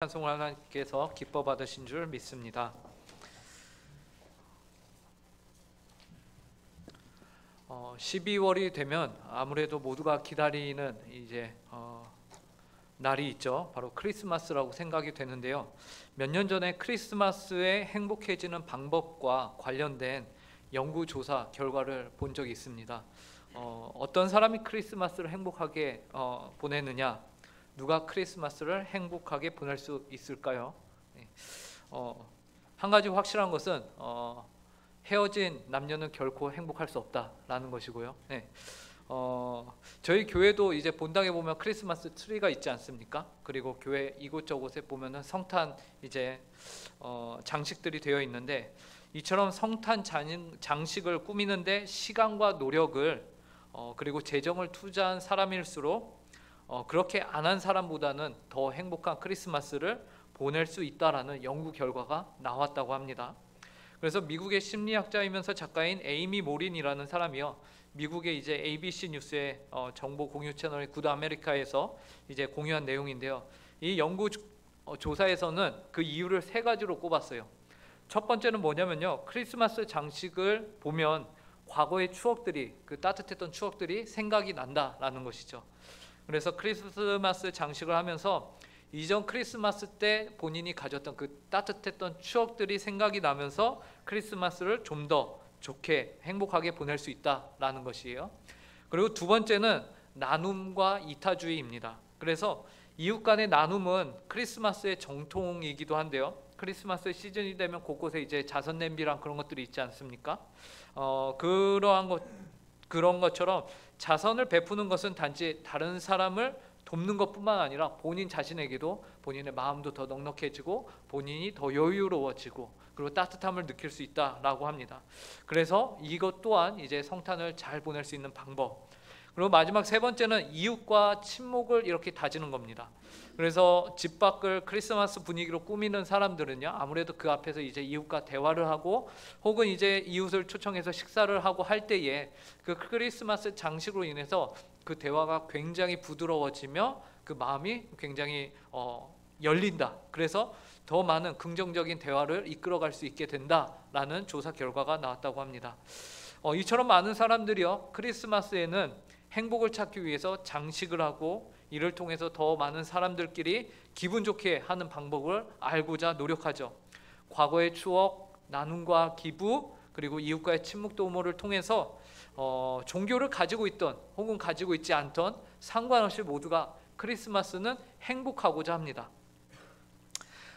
찬송을 하나님께서 기뻐 받으신 줄 믿습니다. 12월이 되면 아무래도 모두가 기다리는 이제 날이 있죠. 바로 크리스마스라고 생각이 되는데요. 몇 년 전에 크리스마스에 행복해지는 방법과 관련된 연구 조사 결과를 본 적이 있습니다. 어떤 사람이 크리스마스를 행복하게 보내느냐, 누가 크리스마스를 행복하게 보낼 수 있을까요? 한 가지 확실한 것은 헤어진 남녀는 결코 행복할 수 없다라는 것이고요. 저희 교회도 이제 본당에 보면 크리스마스 트리가 있지 않습니까? 그리고 교회 이곳저곳에 보면은 성탄 이제 장식들이 되어 있는데, 이처럼 성탄 장식을 꾸미는데 시간과 노력을 그리고 재정을 투자한 사람일수록 그렇게 안 한 사람보다는 더 행복한 크리스마스를 보낼 수 있다라는 연구 결과가 나왔다고 합니다. 그래서 미국의 심리학자이면서 작가인 에이미 모린이라는 사람이요, 미국의 이제 ABC 뉴스의 정보 공유 채널 굿 아메리카에서 이제 공유한 내용인데요. 이 연구 조사에서는 그 이유를 세 가지로 꼽았어요. 첫 번째는 뭐냐면요, 크리스마스 장식을 보면 과거의 추억들이, 그 따뜻했던 추억들이 생각이 난다라는 것이죠. 그래서 크리스마스 장식을 하면서 이전 크리스마스 때 본인이 가졌던 그 따뜻했던 추억들이 생각이 나면서 크리스마스를 좀 더 좋게 행복하게 보낼 수 있다라는 것이에요. 그리고 두 번째는 나눔과 이타주의입니다. 그래서 이웃 간의 나눔은 크리스마스의 정통이기도 한데요, 크리스마스 시즌이 되면 곳곳에 이제 자선 냄비랑 그런 것들이 있지 않습니까? 그런 것처럼 자선을 베푸는 것은 단지 다른 사람을 돕는 것뿐만 아니라 본인 자신에게도 본인의 마음도 더 넉넉해지고 본인이 더 여유로워지고 그리고 따뜻함을 느낄 수 있다라고 합니다. 그래서 이것 또한 이제 성탄을 잘 보낼 수 있는 방법. 그리고 마지막 세 번째는 이웃과 친목을 이렇게 다지는 겁니다. 그래서 집 밖을 크리스마스 분위기로 꾸미는 사람들은요, 아무래도 그 앞에서 이제 이웃과 대화를 하고 혹은 이제 이웃을 초청해서 식사를 하고 할 때에 그 크리스마스 장식으로 인해서 그 대화가 굉장히 부드러워지며 그 마음이 굉장히 열린다. 그래서 더 많은 긍정적인 대화를 이끌어갈 수 있게 된다라는 조사 결과가 나왔다고 합니다. 이처럼 많은 사람들이요, 크리스마스에는 행복을 찾기 위해서 장식을 하고 이를 통해서 더 많은 사람들끼리 기분 좋게 하는 방법을 알고자 노력하죠. 과거의 추억, 나눔과 기부, 그리고 이웃과의 친목 도모를 통해서 종교를 가지고 있던 혹은 가지고 있지 않던 상관없이 모두가 크리스마스는 행복하고자 합니다.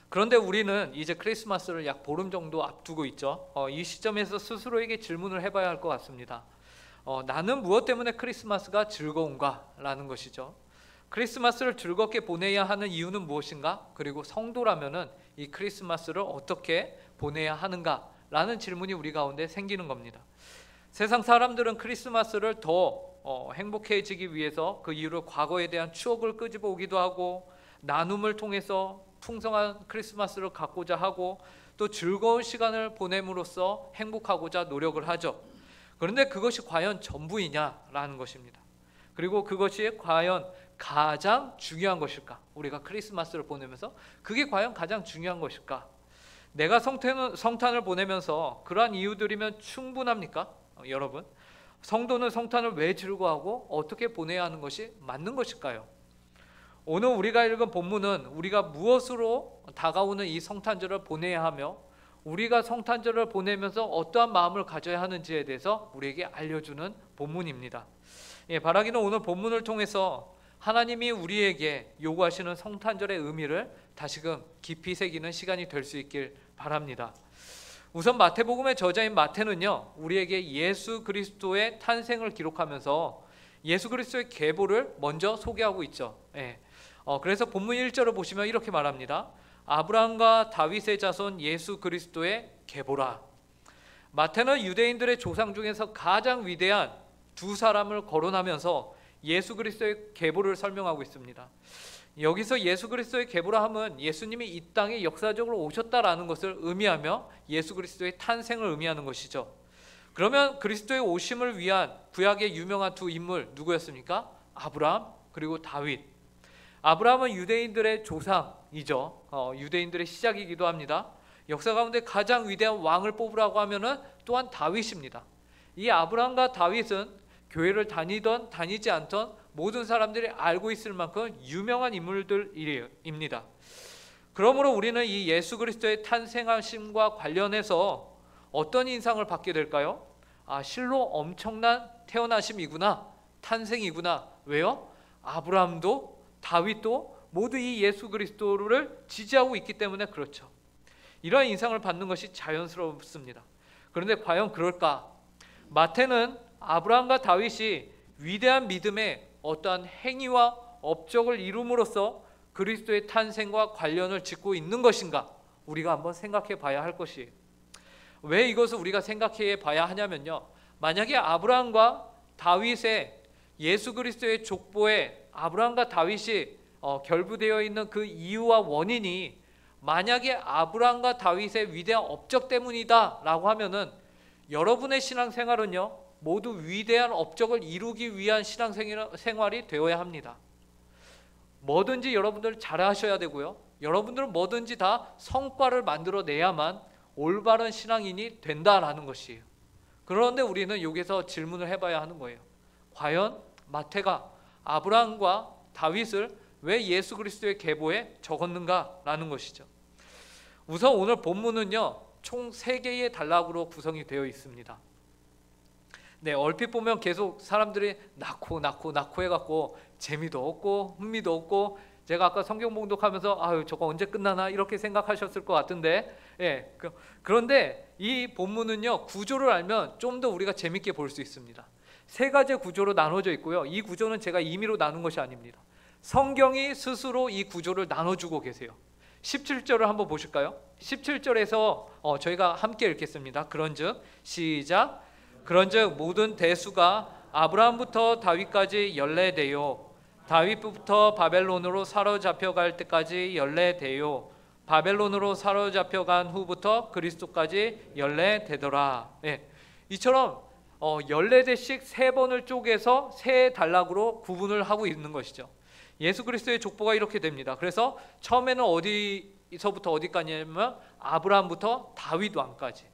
그런데 우리는 이제 크리스마스를 약 보름 정도 앞두고 있죠. 이 시점에서 스스로에게 질문을 해봐야 할 것 같습니다. 나는 무엇 때문에 크리스마스가 즐거운가? 라는 것이죠. 크리스마스를 즐겁게 보내야 하는 이유는 무엇인가? 그리고 성도라면은 이 크리스마스를 어떻게 보내야 하는가? 라는 질문이 우리 가운데 생기는 겁니다. 세상 사람들은 크리스마스를 더 행복해지기 위해서 그 이유를 과거에 대한 추억을 끄집어 오기도 하고, 나눔을 통해서 풍성한 크리스마스를 갖고자 하고, 또 즐거운 시간을 보냄으로써 행복하고자 노력을 하죠. 그런데 그것이 과연 전부이냐라는 것입니다. 그리고 그것이 과연 가장 중요한 것일까? 우리가 크리스마스를 보내면서 그게 과연 가장 중요한 것일까? 내가 성탄을 보내면서 그러한 이유들이면 충분합니까? 여러분, 성도는 성탄을 왜 즐거워하고 어떻게 보내야 하는 것이 맞는 것일까요? 오늘 우리가 읽은 본문은 우리가 무엇으로 다가오는 이 성탄절을 보내야 하며 우리가 성탄절을 보내면서 어떠한 마음을 가져야 하는지에 대해서 우리에게 알려주는 본문입니다. 바라기는 오늘 본문을 통해서 하나님이 우리에게 요구하시는 성탄절의 의미를 다시금 깊이 새기는 시간이 될 수 있길 바랍니다. 우선 마태복음의 저자인 마태는요, 우리에게 예수 그리스도의 탄생을 기록하면서 예수 그리스도의 계보를 먼저 소개하고 있죠. 그래서 본문 1절을 보시면 이렇게 말합니다. 아브라함과 다윗의 자손 예수 그리스도의 계보라. 마태는 유대인들의 조상 중에서 가장 위대한 두 사람을 거론하면서 예수 그리스도의 계보를 설명하고 있습니다. 여기서 예수 그리스도의 계보라 함은 예수님이 이 땅에 역사적으로 오셨다라는 것을 의미하며 예수 그리스도의 탄생을 의미하는 것이죠. 그러면 그리스도의 오심을 위한 구약의 유명한 두 인물 누구였습니까? 아브라함 그리고 다윗. 아브라함은 유대인들의 조상이죠. 유대인들의 시작이기도 합니다. 역사 가운데 가장 위대한 왕을 뽑으라고 하면은 또한 다윗입니다. 이 아브라함과 다윗은 교회를 다니던 다니지 않던 모든 사람들이 알고 있을 만큼 유명한 인물들입니다. 그러므로 우리는 이 예수 그리스도의 탄생하심과 관련해서 어떤 인상을 받게 될까요? 실로 엄청난 태어나심이구나, 탄생이구나. 왜요? 아브라함도 다윗도 모두 이 예수 그리스도를 지지하고 있기 때문에 그렇죠. 이러한 인상을 받는 것이 자연스럽습니다. 그런데 과연 그럴까? 마태는 아브라함과 다윗이 위대한 믿음의 어떠한 행위와 업적을 이룸으로써 그리스도의 탄생과 관련을 짓고 있는 것인가? 우리가 한번 생각해 봐야 할 것이에요. 왜 이것을 우리가 생각해 봐야 하냐면요, 만약에 아브라함과 다윗의 예수 그리스도의 족보에 아브라함과 다윗이 결부되어 있는 그 이유와 원인이 만약에 아브라함과 다윗의 위대한 업적 때문이다 라고 하면은 여러분의 신앙생활은요 모두 위대한 업적을 이루기 위한 신앙생활이 되어야 합니다. 뭐든지 여러분들 잘하셔야 되고요, 여러분들은 뭐든지 다 성과를 만들어내야만 올바른 신앙인이 된다라는 것이에요. 그런데 우리는 여기서 질문을 해봐야 하는 거예요. 과연 마태가 아브라함과 다윗을 왜 예수 그리스도의 계보에 적었는가라는 것이죠. 우선 오늘 본문은요 총 3개의 단락으로 구성이 되어 있습니다. 네, 얼핏 보면 계속 사람들이 낳고 해갖고 재미도 없고 흥미도 없고, 제가 아까 성경 봉독하면서 저거 언제 끝나나 이렇게 생각하셨을 것 같은데, 그런데 이 본문은요 구조를 알면 좀 더 우리가 재밌게 볼 수 있습니다. 3가지 구조로 나눠져 있고요, 이 구조는 제가 임의로 나눈 것이 아닙니다. 성경이 스스로 이 구조를 나눠주고 계세요. 17절을 한번 보실까요? 17절에서 저희가 함께 읽겠습니다. 그런즉 시작. 그런즉 모든 대수가 아브라함부터 다윗까지 연례되요, 다윗부터 바벨론으로 사로잡혀갈 때까지 연례되요, 바벨론으로 사로잡혀간 후부터 그리스도까지 연례되더라. 이처럼 연례대씩 3번을 쪼개서 3단락으로 구분을 하고 있는 것이죠. 예수 그리스도의 족보가 이렇게 됩니다. 그래서 처음에는 어디서부터 어디까지냐면 아브라함부터 다윗 왕까지,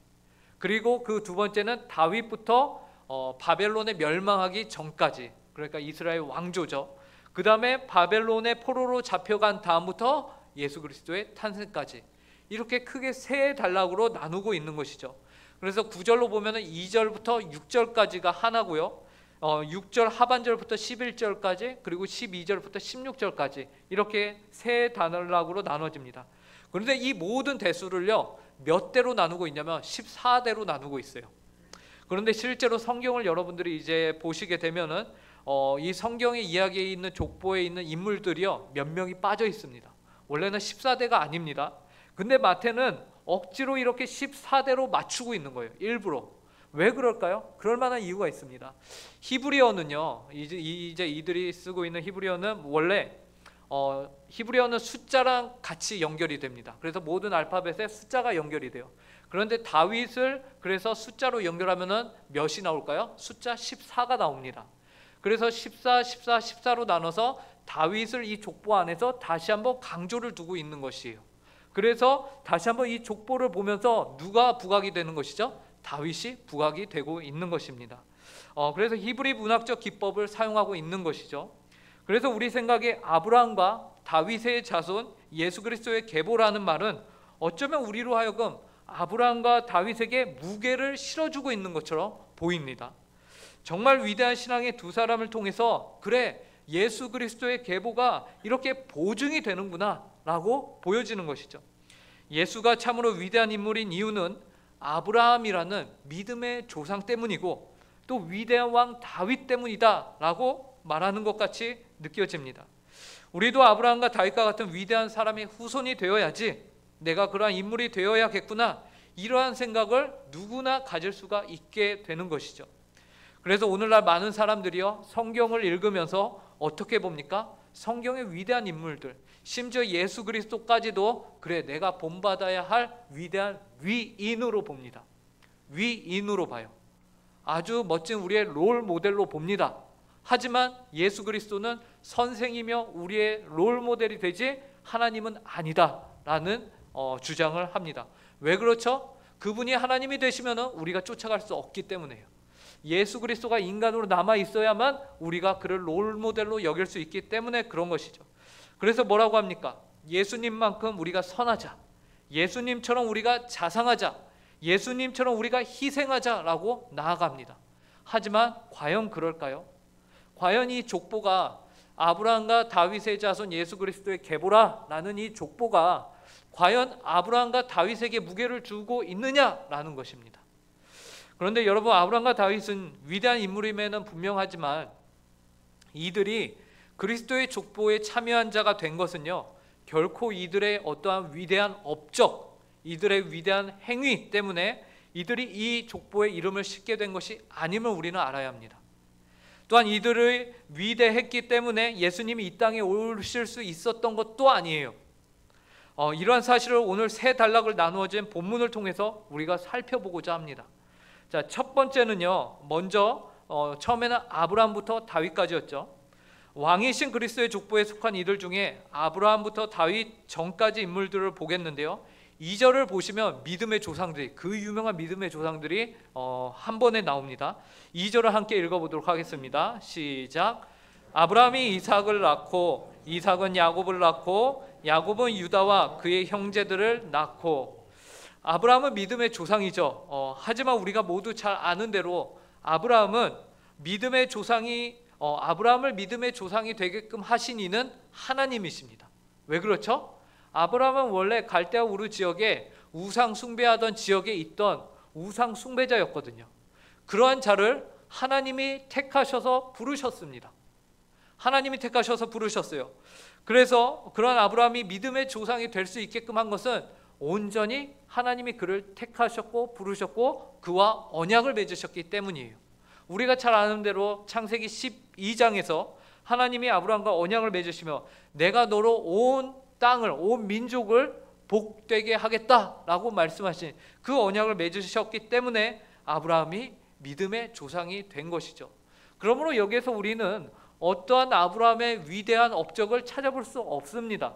그리고 그 두 번째는 다윗부터 바벨론에 멸망하기 전까지, 그러니까 이스라엘 왕조죠. 그 다음에 바벨론의 포로로 잡혀간 다음부터 예수 그리스도의 탄생까지, 이렇게 크게 3단락으로 나누고 있는 것이죠. 그래서 9절로 보면은 2절부터 6절까지가 하나고요, 6절 하반절부터 11절까지, 그리고 12절부터 16절까지 이렇게 3단락으로 나눠집니다. 그런데 이 모든 대수를요 몇 대로 나누고 있냐면 14대로 나누고 있어요. 그런데 실제로 성경을 여러분들이 이제 보시게 되면은 이 성경의 이야기에 있는 족보에 있는 인물들이요 몇 명이 빠져 있습니다. 원래는 14대가 아닙니다. 근데 마태는 억지로 이렇게 14대로 맞추고 있는 거예요, 일부러. 왜 그럴까요? 그럴 만한 이유가 있습니다. 히브리어는요, 이제 이들이 쓰고 있는 히브리어는 원래 히브리어는 숫자랑 같이 연결이 됩니다. 그래서 모든 알파벳에 숫자가 연결이 돼요. 그런데 다윗을 그래서 숫자로 연결하면은 몇이 나올까요? 숫자 14가 나옵니다. 그래서 14, 14, 14로 나눠서 다윗을 이 족보 안에서 다시 한번 강조를 두고 있는 것이에요. 그래서 다시 한번 이 족보를 보면서 누가 부각이 되는 것이죠? 다윗이 부각이 되고 있는 것입니다. 그래서 히브리 문학적 기법을 사용하고 있는 것이죠. 그래서 우리 생각에 아브라함과 다윗의 자손 예수 그리스도의 계보라는 말은 어쩌면 우리로 하여금 아브라함과 다윗에게 무게를 실어주고 있는 것처럼 보입니다. 정말 위대한 신앙의 두 사람을 통해서 그래, 예수 그리스도의 계보가 이렇게 보증이 되는구나 라고 보여지는 것이죠. 예수가 참으로 위대한 인물인 이유는 아브라함이라는 믿음의 조상 때문이고 또 위대한 왕 다윗 때문이다 라고 말하는 것 같이 느껴집니다. 우리도 아브라함과 다윗과 같은 위대한 사람의 후손이 되어야지, 내가 그러한 인물이 되어야겠구나, 이러한 생각을 누구나 가질 수가 있게 되는 것이죠. 그래서 오늘날 많은 사람들이요 성경을 읽으면서 어떻게 봅니까? 성경의 위대한 인물들, 심지어 예수 그리스도까지도 그래, 내가 본받아야 할 위대한 위인으로 봅니다. 위인으로 봐요. 아주 멋진 우리의 롤 모델로 봅니다. 하지만 예수 그리스도는 선생이며 우리의 롤 모델이 되지 하나님은 아니다라는 주장을 합니다. 왜 그렇죠? 그분이 하나님이 되시면 우리가 쫓아갈 수 없기 때문에요. 예수 그리스도가 인간으로 남아 있어야만 우리가 그를 롤 모델로 여길 수 있기 때문에 그런 것이죠. 그래서 뭐라고 합니까? 예수님만큼 우리가 선하자, 예수님처럼 우리가 자상하자, 예수님처럼 우리가 희생하자라고 나아갑니다. 하지만 과연 그럴까요? 과연 이 족보가 아브라함과 다윗의 자손 예수 그리스도의 계보라라는 이 족보가 과연 아브라함과 다윗에게 무게를 주고 있느냐라는 것입니다. 그런데 여러분, 아브라함과 다윗은 위대한 인물임에는 분명하지만 이들이 그리스도의 족보에 참여한 자가 된 것은요, 결코 이들의 어떠한 위대한 업적, 이들의 위대한 행위 때문에 이들이 이 족보에 이름을 싣게 된 것이 아님을 우리는 알아야 합니다. 또한 이들의 위대했기 때문에 예수님이 이 땅에 오실 수 있었던 것도 아니에요. 이러한 사실을 오늘 세 단락을 나누어진 본문을 통해서 우리가 살펴보고자 합니다. 자, 첫 번째는요, 먼저 처음에는 아브라함부터 다윗까지였죠. 왕이신 그리스도의 족보에 속한 이들 중에 아브라함부터 다윗 전까지 인물들을 보겠는데요, 2절을 보시면 믿음의 조상들이, 그 유명한 믿음의 조상들이 한 번에 나옵니다. 2절을 함께 읽어보도록 하겠습니다. 시작. 아브라함이 이삭을 낳고 이삭은 야곱을 낳고 야곱은 유다와 그의 형제들을 낳고. 아브라함은 믿음의 조상이죠. 하지만 우리가 모두 잘 아는 대로 아브라함을 믿음의 조상이 되게끔 하신 이는 하나님이십니다. 왜 그렇죠? 아브라함은 원래 갈대아 우르 지역에 우상 숭배하던 지역에 있던 우상 숭배자였거든요. 그러한 자를 하나님이 택하셔서 부르셨습니다. 하나님이 택하셔서 부르셨어요. 그래서 그러한 아브라함이 믿음의 조상이 될 수 있게끔 한 것은 온전히 하나님이 그를 택하셨고 부르셨고 그와 언약을 맺으셨기 때문이에요. 우리가 잘 아는 대로 창세기 12장에서 하나님이 아브라함과 언약을 맺으시며 내가 너로 온 땅을, 온 민족을 복되게 하겠다라고 말씀하신 그 언약을 맺으셨기 때문에 아브라함이 믿음의 조상이 된 것이죠. 그러므로 여기에서 우리는 어떠한 아브라함의 위대한 업적을 찾아볼 수 없습니다.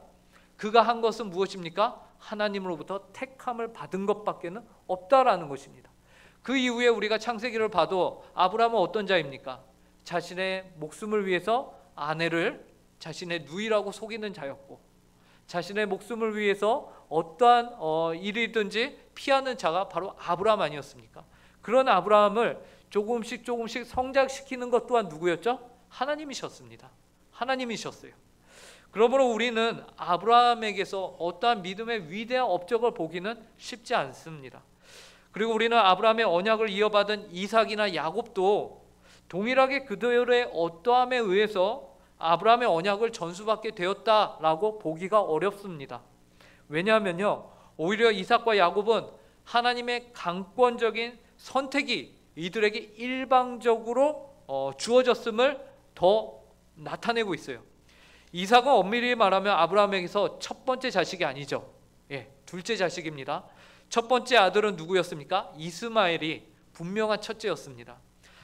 그가 한 것은 무엇입니까? 하나님으로부터 택함을 받은 것밖에는 없다라는 것입니다. 그 이후에 우리가 창세기를 봐도 아브라함은 어떤 자입니까? 자신의 목숨을 위해서 아내를 자신의 누이라고 속이는 자였고, 자신의 목숨을 위해서 어떠한 일이든지 피하는 자가 바로 아브라함 아니었습니까? 그런 아브라함을 조금씩 성장시키는 것 또한 누구였죠? 하나님이셨습니다. 하나님이셨어요. 그러므로 우리는 아브라함에게서 어떠한 믿음의 위대한 업적을 보기는 쉽지 않습니다. 그리고 우리는 아브라함의 언약을 이어받은 이삭이나 야곱도 동일하게 그들의 어떠함에 의해서 아브라함의 언약을 전수받게 되었다라고 보기가 어렵습니다. 왜냐하면요, 오히려 이삭과 야곱은 하나님의 강권적인 선택이 이들에게 일방적으로 주어졌음을 더 나타내고 있어요. 이삭은 엄밀히 말하면 아브라함에게서 첫 번째 자식이 아니죠. 둘째 자식입니다. 첫 번째 아들은 누구였습니까? 이스마엘이 분명한 첫째였습니다.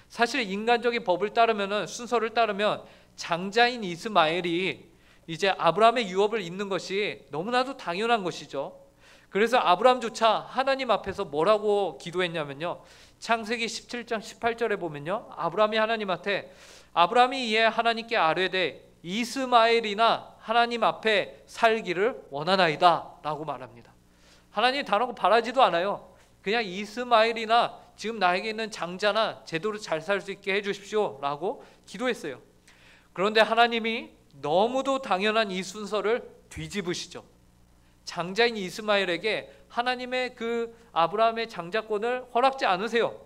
사실 인간적인 법을 따르면, 순서를 따르면 장자인 이스마엘이 이제 아브라함의 유업을 잇는 것이 너무나도 당연한 것이죠. 그래서 아브라함조차 하나님 앞에서 뭐라고 기도했냐면요, 창세기 17장 18절에 보면요, 아브라함이 하나님한테, 아브라함이 이에 하나님께 아뢰되 이스마엘이나 하나님 앞에 살기를 원하나이다 라고 말합니다. 하나님 다른 거 바라지도 않아요. 그냥 이스마엘이나 지금 나에게 있는 장자나 제대로 잘 살 수 있게 해주십시오 라고 기도했어요. 그런데 하나님이 너무도 당연한 이 순서를 뒤집으시죠. 장자인 이스마엘에게 하나님의 그 아브라함의 장자권을 허락지 않으세요.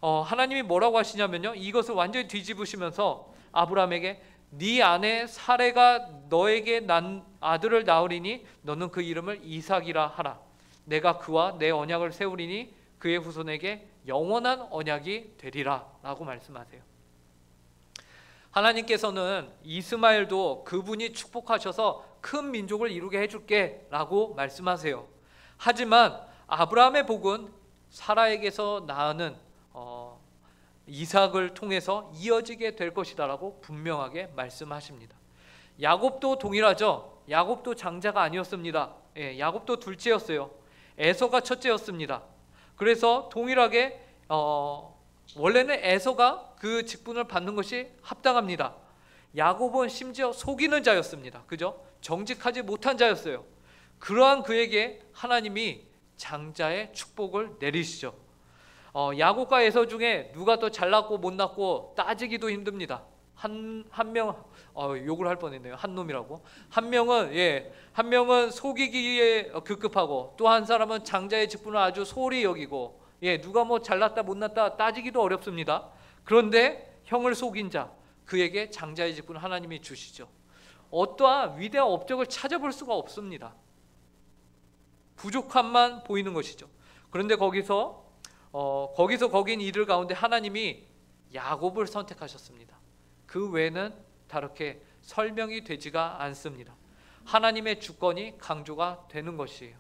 하나님이 뭐라고 하시냐면요, 이것을 완전히 뒤집으시면서 아브라함에게 네 아내 사레가 너에게 난 아들을 낳으리니 너는 그 이름을 이삭이라 하라. 내가 그와 내 언약을 세우리니 그의 후손에게 영원한 언약이 되리라 라고 말씀하세요. 하나님께서는 이스마엘도 그분이 축복하셔서 큰 민족을 이루게 해줄게 라고 말씀하세요. 하지만 아브라함의 복은 사라에게서 낳는 이삭을 통해서 이어지게 될 것이다라고 분명하게 말씀하십니다. 야곱도 동일하죠. 야곱도 장자가 아니었습니다. 야곱도 둘째였어요. 에서가 첫째였습니다. 그래서 동일하게 원래는 에서가 그 직분을 받는 것이 합당합니다. 야곱은 심지어 속이는 자였습니다. 그죠? 정직하지 못한 자였어요. 그러한 그에게 하나님이 장자의 축복을 내리시죠. 야곱과 에서 중에 누가 더 잘났고 못났고 따지기도 힘듭니다. 한 명 욕을 할 뻔했네요. 한 놈이라고. 한 명은 속이기에 급급하고 또 한 사람은 장자의 직분을 아주 소홀히 여기고 누가 뭐 잘났다 못났다 따지기도 어렵습니다. 그런데 형을 속인 자, 그에게 장자의 직분을 하나님이 주시죠. 어떠한 위대한 업적을 찾아볼 수가 없습니다. 부족함만 보이는 것이죠. 그런데 거기서 거긴 이들 가운데 하나님이 야곱을 선택하셨습니다. 그 외에는 다르게 설명이 되지가 않습니다. 하나님의 주권이 강조가 되는 것이에요.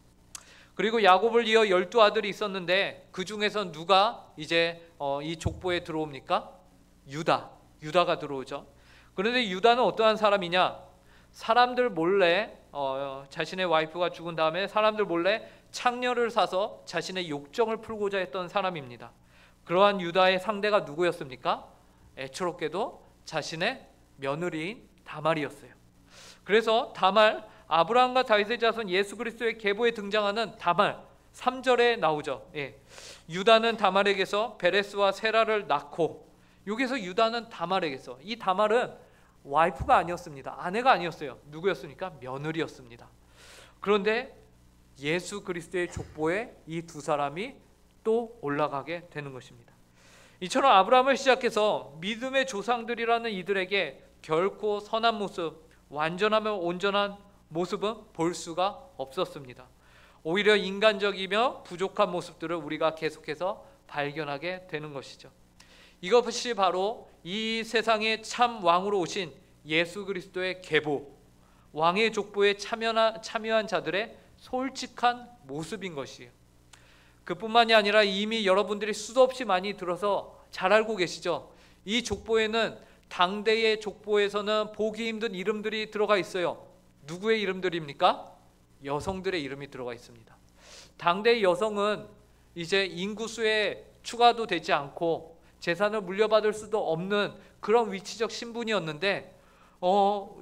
그리고 야곱을 이어 12아들이 있었는데 그 중에서 누가 이제 이 족보에 들어옵니까? 유다가 들어오죠. 그런데 유다는 어떠한 사람이냐? 사람들 몰래 자신의 와이프가 죽은 다음에 사람들 몰래 창녀를 사서 자신의 욕정을 풀고자 했던 사람입니다. 그러한 유다의 상대가 누구였습니까? 애처롭게도 자신의 며느리인 다말이었어요. 그래서 다말, 아브라함과 다윗의 자손 예수 그리스도의 계보에 등장하는 다말 3절에 나오죠. 유다는 다말에게서 베레스와 세라를 낳고, 여기서 유다는 다말에게서, 이 다말은 와이프가 아니었습니다. 아내가 아니었어요. 누구였습니까? 며느리였습니다. 그런데 예수 그리스도의 족보에 이 두 사람이 또 올라가게 되는 것입니다. 이처럼 아브라함을 시작해서 믿음의 조상들이라는 이들에게 결코 선한 모습, 완전하며 온전한 모습은 볼 수가 없었습니다. 오히려 인간적이며 부족한 모습들을 우리가 계속해서 발견하게 되는 것이죠. 이것이 바로 이 세상의 참 왕으로 오신 예수 그리스도의 계보, 왕의 족보에 참여한 자들의 솔직한 모습인 것이에요. 그뿐만이 아니라 이미 여러분들이 수도 없이 많이 들어서 잘 알고 계시죠. 이 족보에는, 당대의 족보에서는 보기 힘든 이름들이 들어가 있어요. 누구의 이름들입니까? 여성들의 이름이 들어가 있습니다. 당대의 여성은 이제 인구수에 추가도 되지 않고 재산을 물려받을 수도 없는 그런 위치적 신분이었는데,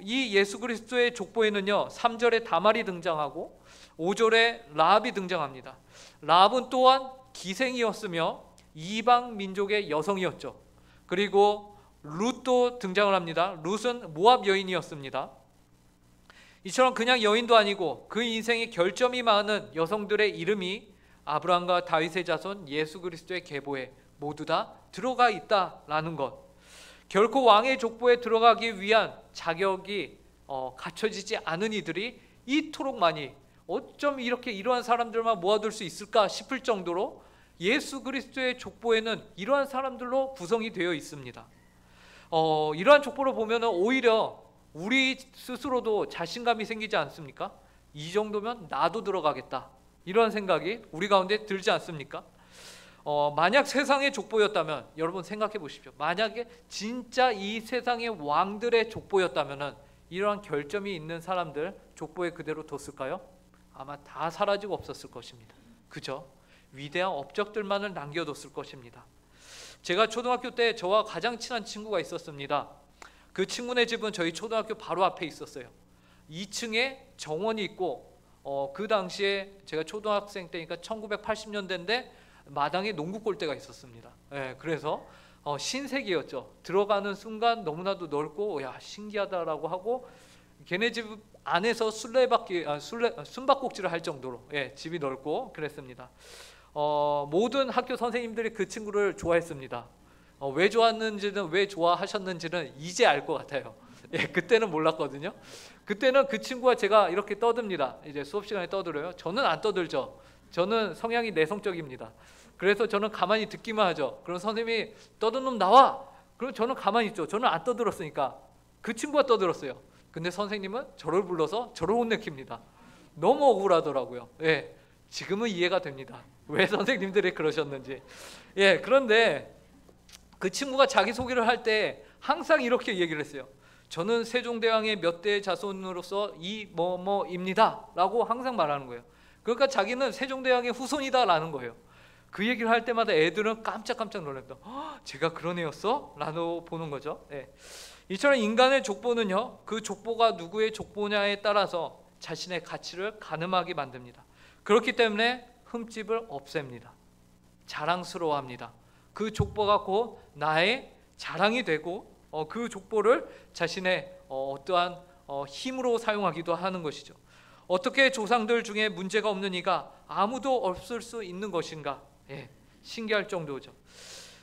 이 예수 그리스도의 족보에는요 3절에 다말이 등장하고 5절에 라합이 등장합니다. 라합은 또한 기생이었으며 이방 민족의 여성이었죠. 그리고 룻도 등장을 합니다. 룻은 모압 여인이었습니다. 이처럼 그냥 여인도 아니고 그 인생의 결점이 많은 여성들의 이름이 아브라함과 다윗의 자손 예수 그리스도의 계보에 모두 다 들어가 있다라는 것, 결코 왕의 족보에 들어가기 위한 자격이 갖춰지지 않은 이들이 이토록 많이, 어쩜 이렇게 이러한 사람들만 모아둘 수 있을까 싶을 정도로 예수 그리스도의 족보에는 이러한 사람들로 구성이 되어 있습니다. 이러한 족보를 보면 오히려 우리 스스로도 자신감이 생기지 않습니까? 이 정도면 나도 들어가겠다, 이런 생각이 우리 가운데 들지 않습니까? 만약 세상의 족보였다면, 여러분 생각해 보십시오. 만약에 진짜 이 세상의 왕들의 족보였다면 이러한 결점이 있는 사람들 족보에 그대로 뒀을까요? 아마 다 사라지고 없었을 것입니다. 그죠? 위대한 업적들만을 남겨뒀을 것입니다. 제가 초등학교 때 저와 가장 친한 친구가 있었습니다. 그 친구네 집은 저희 초등학교 바로 앞에 있었어요. 2층에 정원이 있고 그 당시에 제가 초등학생 때니까 1980년대인데 마당에 농구 골대가 있었습니다. 그래서 신세계였죠. 들어가는 순간 너무나도 넓고 야 신기하다라고 하고, 걔네 집 안에서 숨바꼭질을 할 정도로 집이 넓고 그랬습니다. 모든 학교 선생님들이 그 친구를 좋아했습니다. 왜 좋아했는지는, 왜 좋아하셨는지는 이제 알 것 같아요. 그때는 몰랐거든요. 그때는 그 친구와 제가 이렇게 떠듭니다. 이제 수업 시간에 떠들어요. 저는 안 떠들죠. 저는 성향이 내성적입니다. 그래서 저는 가만히 듣기만 하죠. 그럼 선생님이 떠든 놈 나와! 그럼 저는 가만히 있죠. 저는 안 떠들었으니까. 그 친구가 떠들었어요. 근데 선생님은 저를 불러서 저를 혼내킵니다. 너무 억울하더라고요. 지금은 이해가 됩니다. 왜 선생님들이 그러셨는지. 그런데 그 친구가 자기소개를 할 때 항상 이렇게 얘기를 했어요. 저는 세종대왕의 몇 대 자손으로서 이 뭐뭐입니다 라고 항상 말하는 거예요. 그러니까 자기는 세종대왕의 후손이다 라는 거예요. 그 얘기를 할 때마다 애들은 깜짝깜짝 놀랍다. 제가 그런 애였어? 라고 보는 거죠. 네. 이처럼 인간의 족보는요, 그 족보가 누구의 족보냐에 따라서 자신의 가치를 가늠하게 만듭니다. 그렇기 때문에 흠집을 없앱니다. 자랑스러워합니다. 그 족보가 곧 나의 자랑이 되고 그 족보를 자신의 어떠한 힘으로 사용하기도 하는 것이죠. 어떻게 조상들 중에 문제가 없는 이가 아무도 없을 수 있는 것인가? 예, 신기할 정도죠.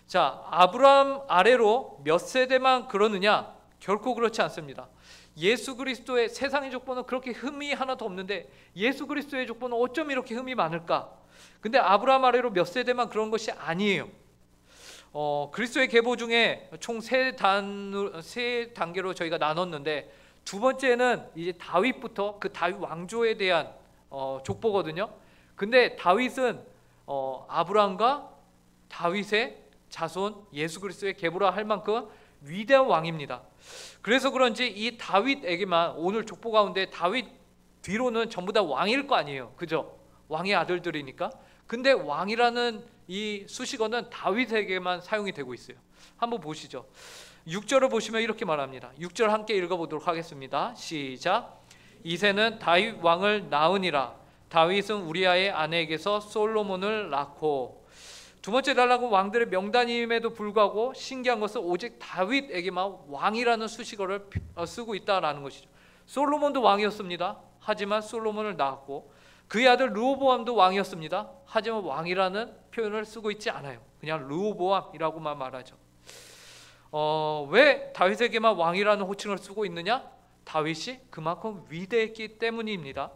자, 아브라함 아래로 몇 세대만 그러느냐? 결코 그렇지 않습니다. 예수 그리스도의 세상의 족보는 그렇게 흠이 하나도 없는데 예수 그리스도의 족보는 어쩜 이렇게 흠이 많을까? 근데 아브라함 아래로 몇 세대만 그런 것이 아니에요. 그리스도의 계보 중에 총 세 단계로 저희가 나눴는데, 두 번째는 이제 다윗부터 그 다윗 왕조에 대한 족보거든요. 근데 다윗은 아브라함과 다윗의 자손 예수 그리스도의 계보라 할 만큼 위대한 왕입니다. 그래서 그런지 이 다윗에게만 오늘 족보 가운데 다윗 뒤로는 전부 다 왕일 거 아니에요, 그죠? 왕의 아들들이니까. 근데 왕이라는 이 수식어는 다윗에게만 사용이 되고 있어요. 한번 보시죠. 6절을 보시면 이렇게 말합니다. 6절 함께 읽어보도록 하겠습니다. 시작. 이새는 다윗 왕을 낳으니라. 다윗은 우리아의 아내에게서 솔로몬을 낳고. 두 번째 달라고 왕들의 명단임에도 불구하고 신기한 것은 오직 다윗에게만 왕이라는 수식어를 쓰고 있다라는 것이죠. 솔로몬도 왕이었습니다. 하지만 솔로몬을 낳았고, 그의 아들 르호보암도 왕이었습니다. 하지만 왕이라는 표현을 쓰고 있지 않아요. 그냥 르호보암이라고만 말하죠. 왜 다윗에게만 왕이라는 호칭을 쓰고 있느냐? 다윗이 그만큼 위대했기 때문입니다.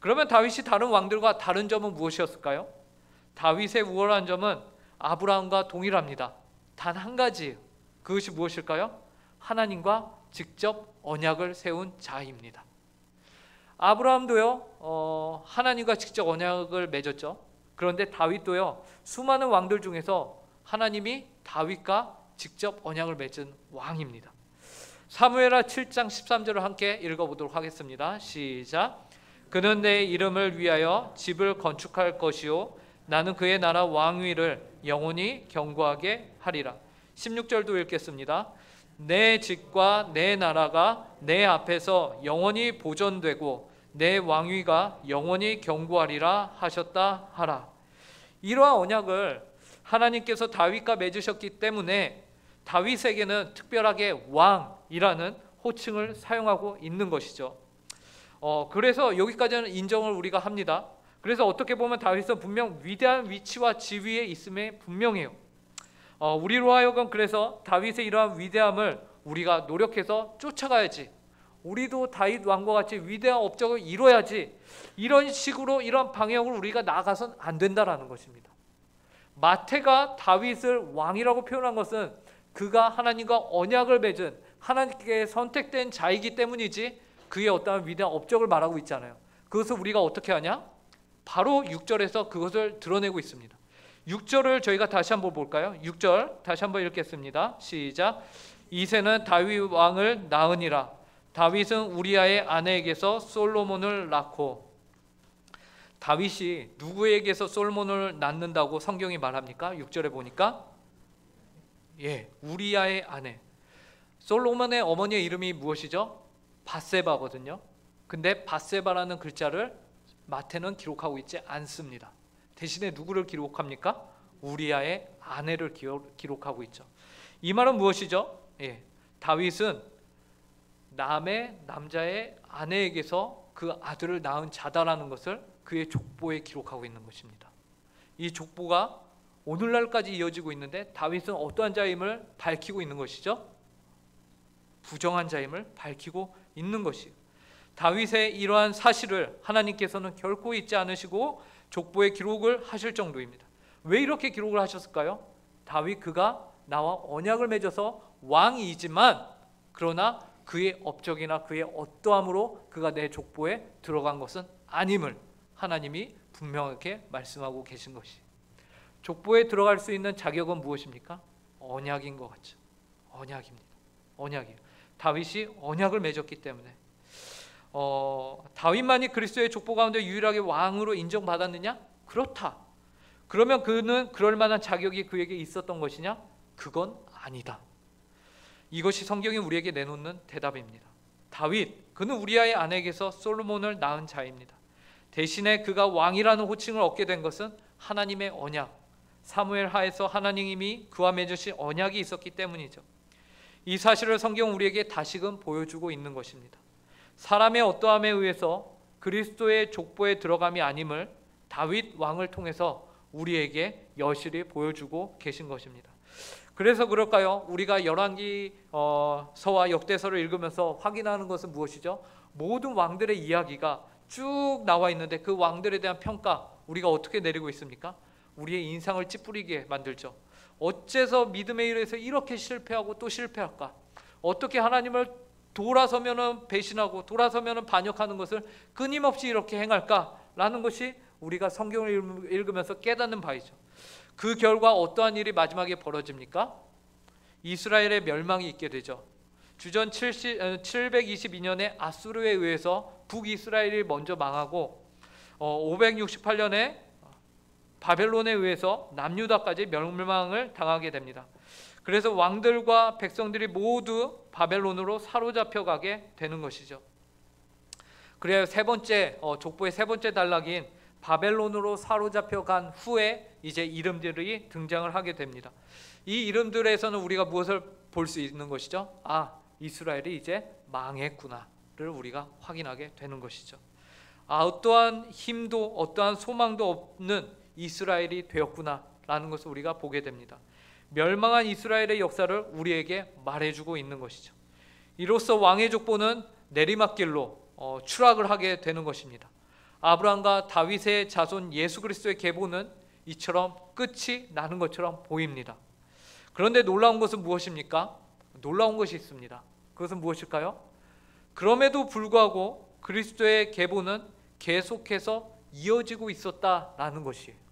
그러면 다윗이 다른 왕들과 다른 점은 무엇이었을까요? 다윗의 우월한 점은 아브라함과 동일합니다. 단 한 가지예요. 그것이 무엇일까요? 하나님과 직접 언약을 세운 자입니다. 아브라함도요, 하나님과 직접 언약을 맺었죠. 그런데 다윗도요, 수많은 왕들 중에서 하나님이 다윗과 직접 언약을 맺은 왕입니다. 사무엘하 7장 13절을 함께 읽어보도록 하겠습니다. 시작. 그는 내 이름을 위하여 집을 건축할 것이요 나는 그의 나라 왕위를 영원히 견고하게 하리라. 16절도 읽겠습니다. 내 집과 내 나라가 내 앞에서 영원히 보존되고 내 왕위가 영원히 견고하리라 하셨다 하라. 이러한 언약을 하나님께서 다윗과 맺으셨기 때문에 다윗에게는 특별하게 왕이라는 호칭을 사용하고 있는 것이죠. 그래서 여기까지는 인정을 우리가 합니다. 그래서 어떻게 보면 다윗은 분명 위대한 위치와 지위에 있음에 분명해요. 우리로 하여금 그래서 다윗의 이러한 위대함을 우리가 노력해서 쫓아가야지, 우리도 다윗 왕과 같이 위대한 업적을 이뤄야지, 이런 식으로 이런 방향으로 우리가 나아가선 안 된다라는 것입니다. 마태가 다윗을 왕이라고 표현한 것은 그가 하나님과 언약을 맺은 하나님께 선택된 자이기 때문이지 그의 어떠한 위대한 업적을 말하고 있잖아요. 그것을 우리가 어떻게 하냐? 바로 6절에서 그것을 드러내고 있습니다. 6절을 저희가 다시 한번 볼까요? 6절 다시 한번 읽겠습니다. 시작. 이새는 다윗 왕을 낳으니라. 다윗은 우리아의 아내에게서 솔로몬을 낳고. 다윗이 누구에게서 솔로몬을 낳는다고 성경이 말합니까? 6절에 보니까 우리아의 아내. 솔로몬의 어머니의 이름이 무엇이죠? 밧세바거든요. 근데 밧세바라는 글자를 마태는 기록하고 있지 않습니다. 대신에 누구를 기록합니까? 우리아의 아내를 기록하고 있죠. 이 말은 무엇이죠? 다윗은 남자의 아내에게서 그 아들을 낳은 자다라는 것을 그의 족보에 기록하고 있는 것입니다. 이 족보가 오늘날까지 이어지고 있는데 다윗은 어떠한 자임을 밝히고 있는 것이죠? 부정한 자임을 밝히고 있는 것이에요. 다윗의 이러한 사실을 하나님께서는 결코 잊지 않으시고 족보에 기록을 하실 정도입니다. 왜 이렇게 기록을 하셨을까요? 다윗 그가 나와 언약을 맺어서 왕이지만 그러나 그의 업적이나 그의 어떠함으로 그가 내 족보에 들어간 것은 아님을 하나님이 분명하게 말씀하고 계신 것이. 족보에 들어갈 수 있는 자격은 무엇입니까? 언약인 것 같죠. 언약입니다. 언약이에요. 다윗이 언약을 맺었기 때문에 다윗만이 그리스도의 족보 가운데 유일하게 왕으로 인정받았느냐? 그렇다. 그러면 그는 그럴 만한 자격이 그에게 있었던 것이냐? 그건 아니다. 이것이 성경이 우리에게 내놓는 대답입니다. 다윗, 그는 우리아의 아내에게서 솔로몬을 낳은 자입니다. 대신에 그가 왕이라는 호칭을 얻게 된 것은 하나님의 언약, 사무엘 하에서 하나님이 그와 맺으신 언약이 있었기 때문이죠. 이 사실을 성경은 우리에게 다시금 보여주고 있는 것입니다. 사람의 어떠함에 의해서 그리스도의 족보에 들어감이 아님을 다윗 왕을 통해서 우리에게 여실히 보여주고 계신 것입니다. 그래서 그럴까요? 우리가 열왕기서와 역대서를 읽으면서 확인하는 것은 무엇이죠? 모든 왕들의 이야기가 쭉 나와 있는데 그 왕들에 대한 평가 우리가 어떻게 내리고 있습니까? 우리의 인상을 찌푸리게 만들죠. 어째서 믿음의 일에서 이렇게 실패하고 또 실패할까? 어떻게 하나님을 돌아서면은 배신하고 돌아서면은 반역하는 것을 끊임없이 이렇게 행할까라는 것이 우리가 성경을 읽으면서 깨닫는 바이죠. 그 결과 어떠한 일이 마지막에 벌어집니까? 이스라엘의 멸망이 있게 되죠. 주전 722년에 아수르에 의해서 북이스라엘이 먼저 망하고 568년에 바벨론에 의해서 남유다까지 멸망을 당하게 됩니다. 그래서 왕들과 백성들이 모두 바벨론으로 사로잡혀가게 되는 것이죠. 그래야 세 번째 족보의 세 번째 단락인 바벨론으로 사로잡혀간 후에 이제 이름들이 등장을 하게 됩니다. 이 이름들에서는 우리가 무엇을 볼 수 있는 것이죠? 이스라엘이 이제 망했구나를 우리가 확인하게 되는 것이죠. 어떠한 힘도 어떠한 소망도 없는 이스라엘이 되었구나라는 것을 우리가 보게 됩니다. 멸망한 이스라엘의 역사를 우리에게 말해주고 있는 것이죠. 이로써 왕의 족보는 내리막길로 추락을 하게 되는 것입니다. 아브라함과 다윗의 자손 예수 그리스도의 계보는 이처럼 끝이 나는 것처럼 보입니다. 그런데 놀라운 것은 무엇입니까? 놀라운 것이 있습니다. 그것은 무엇일까요? 그럼에도 불구하고 그리스도의 계보는 계속해서 이어지고 있었다라는 것이에요.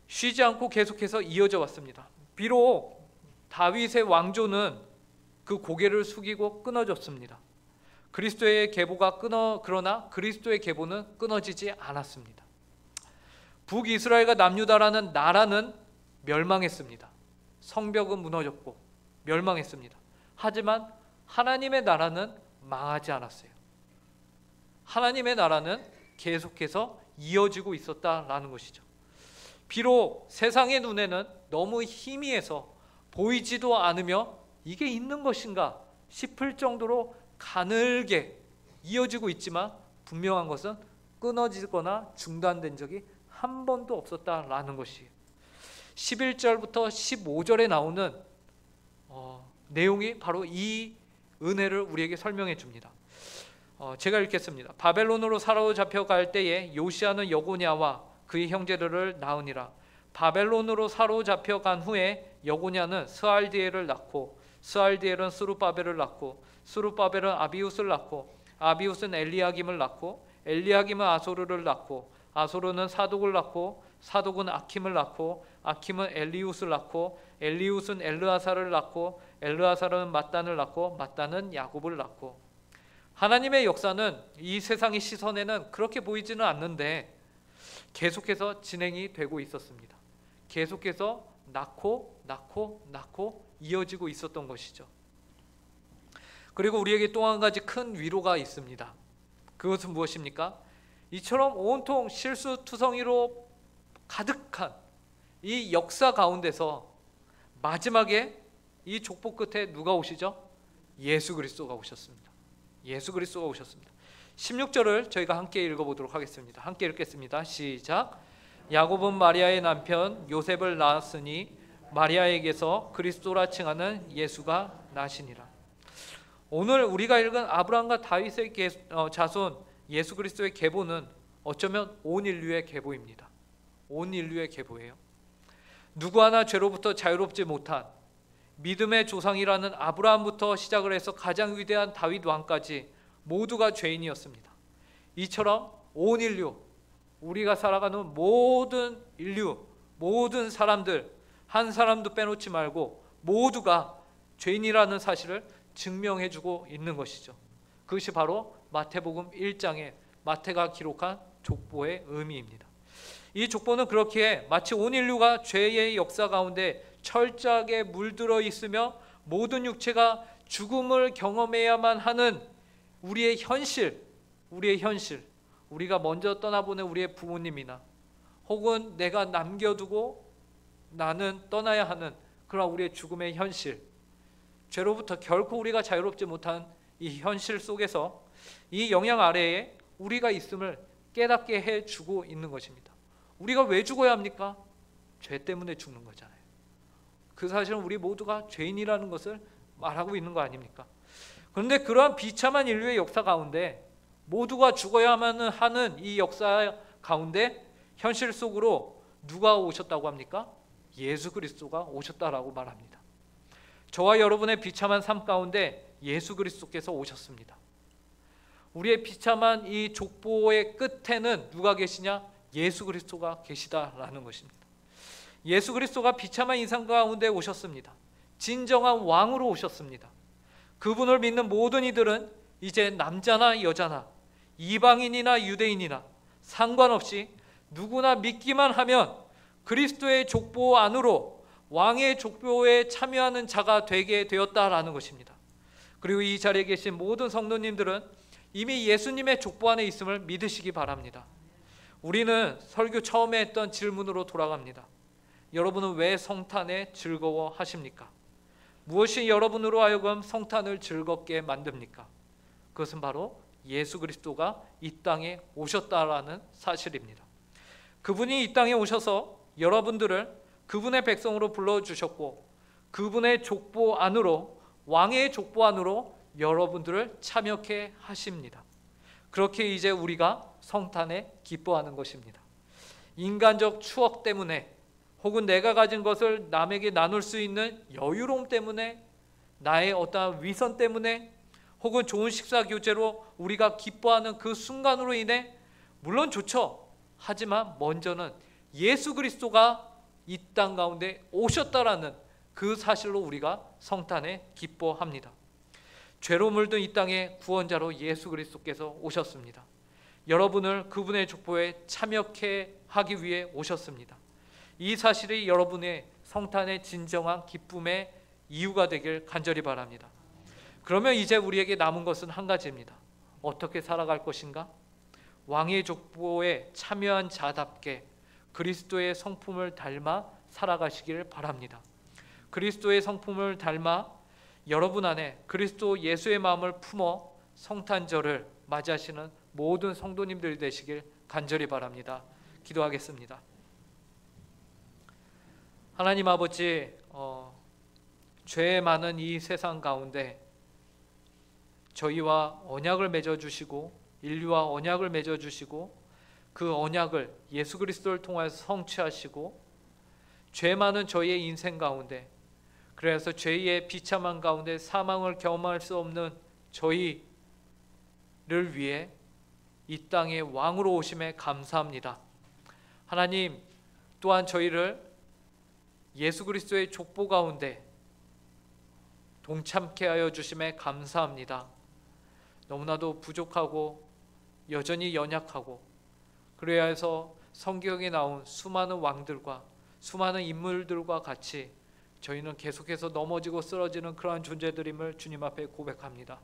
쉬지 않고 계속해서 이어져 왔습니다. 비록 다윗의 왕조는 그 고개를 숙이고 끊어졌습니다. 그리스도의 계보가 그러나 그리스도의 계보는 끊어지지 않았습니다. 북이스라엘과 남유다라는 나라는 멸망했습니다. 성벽은 무너졌고 멸망했습니다. 하지만 하나님의 나라는 망하지 않았어요. 하나님의 나라는 계속해서 이어지고 있었다라는 것이죠. 비록 세상의 눈에는 너무 희미해서 보이지도 않으며 이게 있는 것인가 싶을 정도로 가늘게 이어지고 있지만 분명한 것은 끊어지거나 중단된 적이 한 번도 없었다라는 것이에요. 11절부터 15절에 나오는 내용이 바로 이 은혜를 우리에게 설명해 줍니다. 제가 읽겠습니다. 바벨론으로 사로잡혀갈 때에 요시아는 여고냐와 그의 형제들을 낳으니라. 바벨론으로 사로잡혀간 후에 여고냐는 스알디엘을 낳고 스알디엘은 스룹바벨을 낳고 스룹바벨은 아비웃을 낳고 아비웃은 엘리야김을 낳고 엘리야김은 아소르를 낳고 아소르는 사독을 낳고 사독은 아킴을 낳고 아킴은 엘리웃을 낳고 엘리웃은 엘르아사를 낳고 엘르아사는 mat단을 낳고 mat단은 야곱을 낳고. 하나님의 역사는 이 세상의 시선에는 그렇게 보이지는 않는데 계속해서 진행이 되고 있었습니다. 계속해서 낳고 이어지고 있었던 것이죠. 그리고 우리에게 또 한 가지 큰 위로가 있습니다. 그것은 무엇입니까? 이처럼 온통 실수투성이로 가득한 이 역사 가운데서 마지막에 이 족보 끝에 누가 오시죠? 예수 그리스도가 오셨습니다. 예수 그리스도가 오셨습니다. 16절을 저희가 함께 읽어보도록 하겠습니다. 함께 읽겠습니다. 시작. 야곱은 마리아의 남편 요셉을 낳았으니 마리아에게서 그리스도라 칭하는 예수가 나시니라. 오늘 우리가 읽은 아브라함과 다윗의 자손 예수 그리스도의 계보는 어쩌면 온 인류의 계보입니다. 온 인류의 계보예요. 누구 하나 죄로부터 자유롭지 못한 믿음의 조상이라는 아브라함부터 시작을 해서 가장 위대한 다윗 왕까지 모두가 죄인이었습니다. 이처럼 온 인류, 우리가 살아가는 모든 인류, 모든 사람들, 한 사람도 빼놓지 말고 모두가 죄인이라는 사실을 증명해주고 있는 것이죠. 그것이 바로 마태복음 1장에 마태가 기록한 족보의 의미입니다. 이 족보는 그렇기에 마치 온 인류가 죄의 역사 가운데 철저하게 물들어 있으며 모든 육체가 죽음을 경험해야만 하는 우리의 현실, 우리가 먼저 떠나보낸 우리의 부모님이나 혹은 내가 남겨두고 나는 떠나야 하는 그런 우리의 죽음의 현실, 죄로부터 결코 우리가 자유롭지 못한 이 현실 속에서 이 영향 아래에 우리가 있음을 깨닫게 해주고 있는 것입니다. 우리가 왜 죽어야 합니까? 죄 때문에 죽는 거잖아요. 그 사실은 우리 모두가 죄인이라는 것을 말하고 있는 거 아닙니까? 그런데 그러한 비참한 인류의 역사 가운데 모두가 죽어야만 하는 이 역사 가운데 현실 속으로 누가 오셨다고 합니까? 예수 그리스도가 오셨다라고 말합니다. 저와 여러분의 비참한 삶 가운데 예수 그리스도께서 오셨습니다. 우리의 비참한 이 족보의 끝에는 누가 계시냐? 예수 그리스도가 계시다라는 것입니다. 예수 그리스도가 비참한 인생 가운데 오셨습니다. 진정한 왕으로 오셨습니다. 그분을 믿는 모든 이들은 이제 남자나 여자나 이방인이나 유대인이나 상관없이 누구나 믿기만 하면 그리스도의 족보 안으로 왕의 족보에 참여하는 자가 되게 되었다라는 것입니다. 그리고 이 자리에 계신 모든 성도님들은 이미 예수님의 족보 안에 있음을 믿으시기 바랍니다. 우리는 설교 처음에 했던 질문으로 돌아갑니다. 여러분은 왜 성탄에 즐거워하십니까? 무엇이 여러분으로 하여금 성탄을 즐겁게 만듭니까? 그것은 바로 예수 그리스도가 이 땅에 오셨다라는 사실입니다. 그분이 이 땅에 오셔서 여러분들을 그분의 백성으로 불러주셨고 그분의 족보 안으로, 왕의 족보 안으로 여러분들을 참여케 하십니다. 그렇게 이제 우리가 성탄에 기뻐하는 것입니다. 인간적 추억 때문에 혹은 내가 가진 것을 남에게 나눌 수 있는 여유로움 때문에, 나의 어떠한 위선 때문에, 혹은 좋은 식사 교제로 우리가 기뻐하는 그 순간으로 인해 물론 좋죠. 하지만 먼저는 예수 그리스도가 이 땅 가운데 오셨다라는 그 사실로 우리가 성탄에 기뻐합니다. 죄로 물든 이 땅의 구원자로 예수 그리스도께서 오셨습니다. 여러분을 그분의 족보에 참여케 하기 위해 오셨습니다. 이 사실이 여러분의 성탄의 진정한 기쁨의 이유가 되길 간절히 바랍니다. 그러면 이제 우리에게 남은 것은 한 가지입니다. 어떻게 살아갈 것인가? 왕의 족보에 참여한 자답게 그리스도의 성품을 닮아 살아가시길 바랍니다. 그리스도의 성품을 닮아 여러분 안에 그리스도 예수의 마음을 품어 성탄절을 맞이하시는 모든 성도님들 되시길 간절히 바랍니다. 기도하겠습니다. 하나님 아버지, 죄 많은 이 세상 가운데 저희와 언약을 맺어주시고 인류와 언약을 맺어주시고 그 언약을 예수 그리스도를 통해서 성취하시고 죄 많은 저희의 인생 가운데, 그래서 죄의 비참한 가운데 사망을 경험할 수 없는 저희를 위해 이 땅의 왕으로 오심에 감사합니다. 하나님 또한 저희를 예수 그리스도의 족보 가운데 동참케 하여 주심에 감사합니다. 너무나도 부족하고 여전히 연약하고, 그래야 해서 성경에 나온 수많은 왕들과 수많은 인물들과 같이 저희는 계속해서 넘어지고 쓰러지는 그러한 존재들임을 주님 앞에 고백합니다.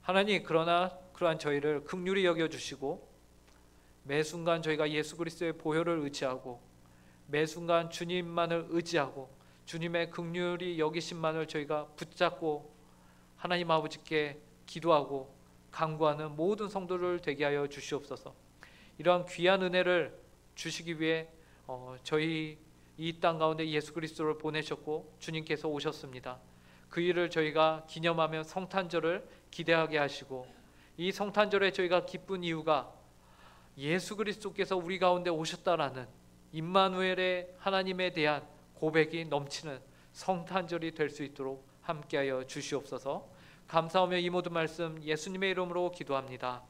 하나님, 그러나 그러한 저희를 긍휼히 여겨주시고 매 순간 저희가 예수 그리스도의 보혈을 의지하고 매 순간 주님만을 의지하고 주님의 긍휼히 여기심만을 저희가 붙잡고 하나님 아버지께 기도하고 간구하는 모든 성도를 되게 하여 주시옵소서. 이러한 귀한 은혜를 주시기 위해 저희 이 땅 가운데 예수 그리스도를 보내셨고 주님께서 오셨습니다. 그 일을 저희가 기념하며 성탄절을 기대하게 하시고, 이 성탄절에 저희가 기쁜 이유가 예수 그리스도께서 우리 가운데 오셨다라는 임마누엘의 하나님에 대한 고백이 넘치는 성탄절이 될 수 있도록 함께하여 주시옵소서. 감사하며 이 모든 말씀 예수님의 이름으로 기도합니다.